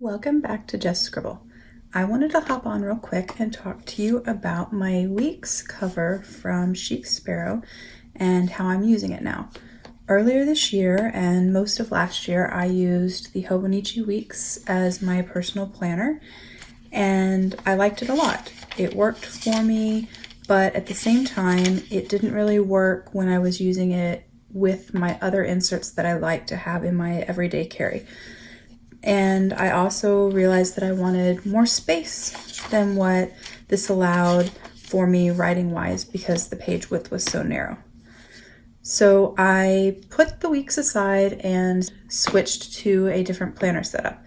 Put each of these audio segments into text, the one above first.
Welcome back to Just Scribble. I wanted to hop on real quick and talk to you about my week's cover from Chic Sparrow and how I'm using it now. Earlier this year and most of last year, I used the Hobonichi weeks as my personal planner, and I liked it a lot. It worked for me, but at the same time, it didn't really work when I was using it with my other inserts that I like to have in my everyday carry. And I also realized that I wanted more space than what this allowed for me writing wise because the page width was so narrow. So I put the weeks aside and switched to a different planner setup.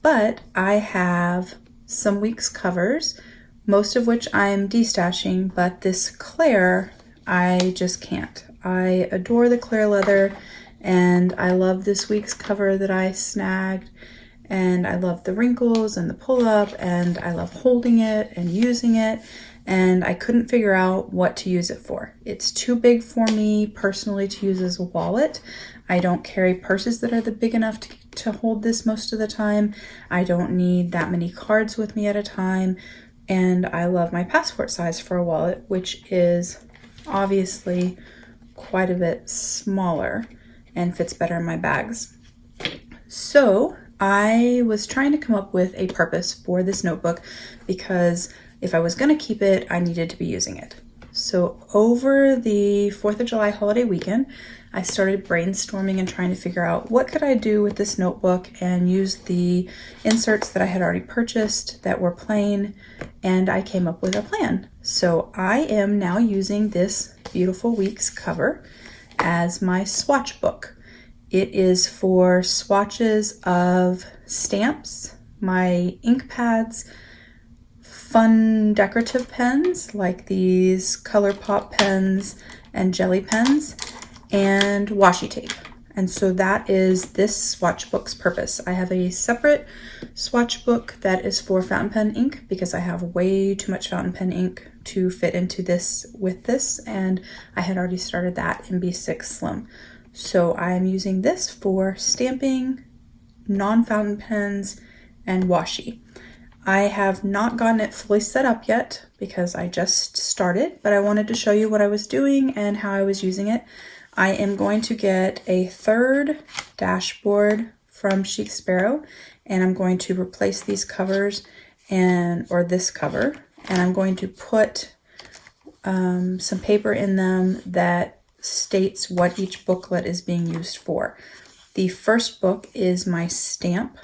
But I have some weeks covers, most of which I'm destashing, but this Claire, I just can't. I adore the Claire leather, and I love this week's cover that I snagged, and I love the wrinkles and the pull-up, and I love holding it and using it, and I couldn't figure out what to use it for. It's too big for me personally to use as a wallet. I don't carry purses that are big enough to hold this most of the time. I don't need that many cards with me at a time, and I love my passport size for a wallet, which is obviously quite a bit smaller and fits better in my bags. So I was trying to come up with a purpose for this notebook because if I was going to keep it, I needed to be using it. So over the 4th of July holiday weekend, I started brainstorming and trying to figure out what could I do with this notebook and use the inserts that I had already purchased that were plain, and I came up with a plan. So I am now using this beautiful week's cover as my swatch book. It is for swatches of stamps, my ink pads, fun decorative pens like these ColourPop pens and jelly pens, and washi tape. And so that is this swatch book's purpose. I have a separate swatch book that is for fountain pen ink because I have way too much fountain pen ink to fit into this with this, and I had already started that in B6 Slim. So I am using this for stamping, non-fountain pens, and washi. I have not gotten it fully set up yet because I just started, but I wanted to show you what I was doing and how I was using it. I am going to get a third dashboard from Chic Sparrow, and I'm going to replace these covers or this cover, and I'm going to put some paper in them that states what each booklet is being used for. The first book is my stamp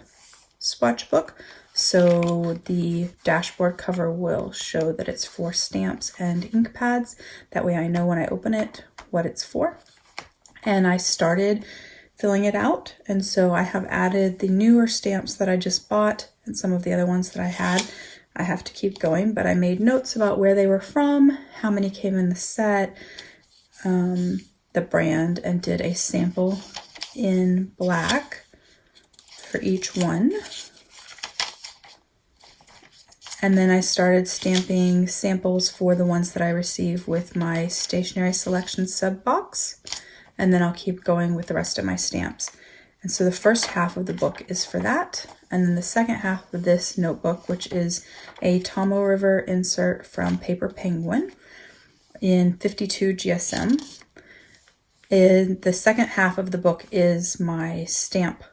swatch book, so the dashboard cover will show that it's for stamps and ink pads. That way I know when I open it what it's for. And I started filling it out, and so I have added the newer stamps that I just bought and some of the other ones that I had. I have to keep going, but I made notes about where they were from, how many came in the set, the brand, and did a sample in black for each one. And then I started stamping samples for the ones that I receive with my stationery selection sub box, and then I'll keep going with the rest of my stamps. And so the first half of the book is for that, and then the second half of this notebook, which is a Tomo River insert from Paper Penguin in 52 GSM. The second half of the book is my stamp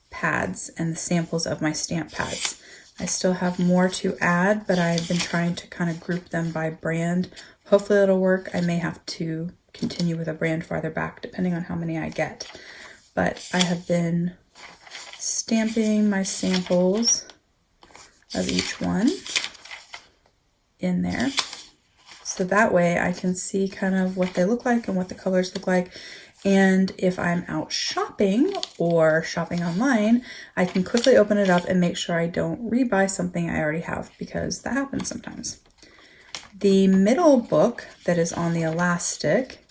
pads and the samples of my stamp pads. I still have more to add, but I've been trying to kind of group them by brand. Hopefully it'll work. I may have to continue with a brand farther back depending on how many I get. But I have been stamping my samples of each one in there. So that way I can see kind of what they look like and what the colors look like. And if I'm out shopping or shopping online, I can quickly open it up and make sure I don't rebuy something I already have, because that happens sometimes. The middle book that is on the elastic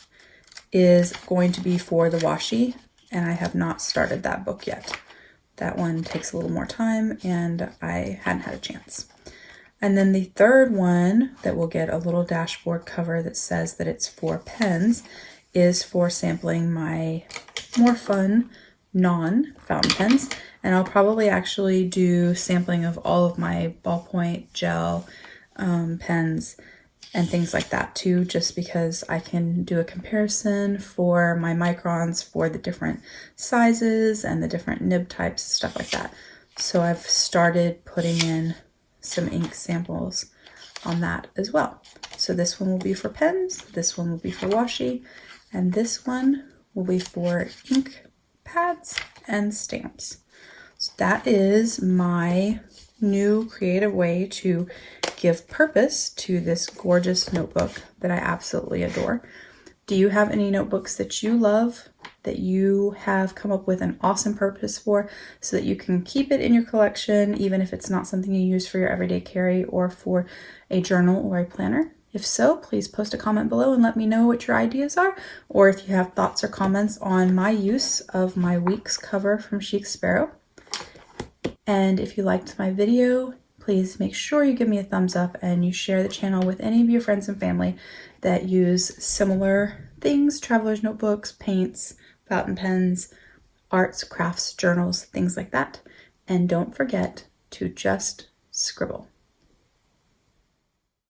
is going to be for the washi, and I have not started that book yet. That one takes a little more time and I hadn't had a chance. And then the third one that will get a little dashboard cover that says that it's for pens is for sampling my more fun non-fountain pens, and I'll probably actually do sampling of all of my ballpoint, gel, pens, and things like that too, just because I can do a comparison for my microns for the different sizes and the different nib types, stuff like that. So I've started putting in some ink samples on that as well. So this one will be for pens, this one will be for washi, and this one will be for ink pads and stamps. So that is my new creative way to give purpose to this gorgeous notebook that I absolutely adore. Do you have any notebooks that you love, that you have come up with an awesome purpose for, so that you can keep it in your collection even if it's not something you use for your everyday carry or for a journal or a planner? If so, please post a comment below and let me know what your ideas are, or if you have thoughts or comments on my use of my week's cover from Chic Sparrow. And if you liked my video, please make sure you give me a thumbs up and you share the channel with any of your friends and family that use similar things, traveler's notebooks, paints, fountain pens, arts, crafts, journals, things like that. And don't forget to just scribble.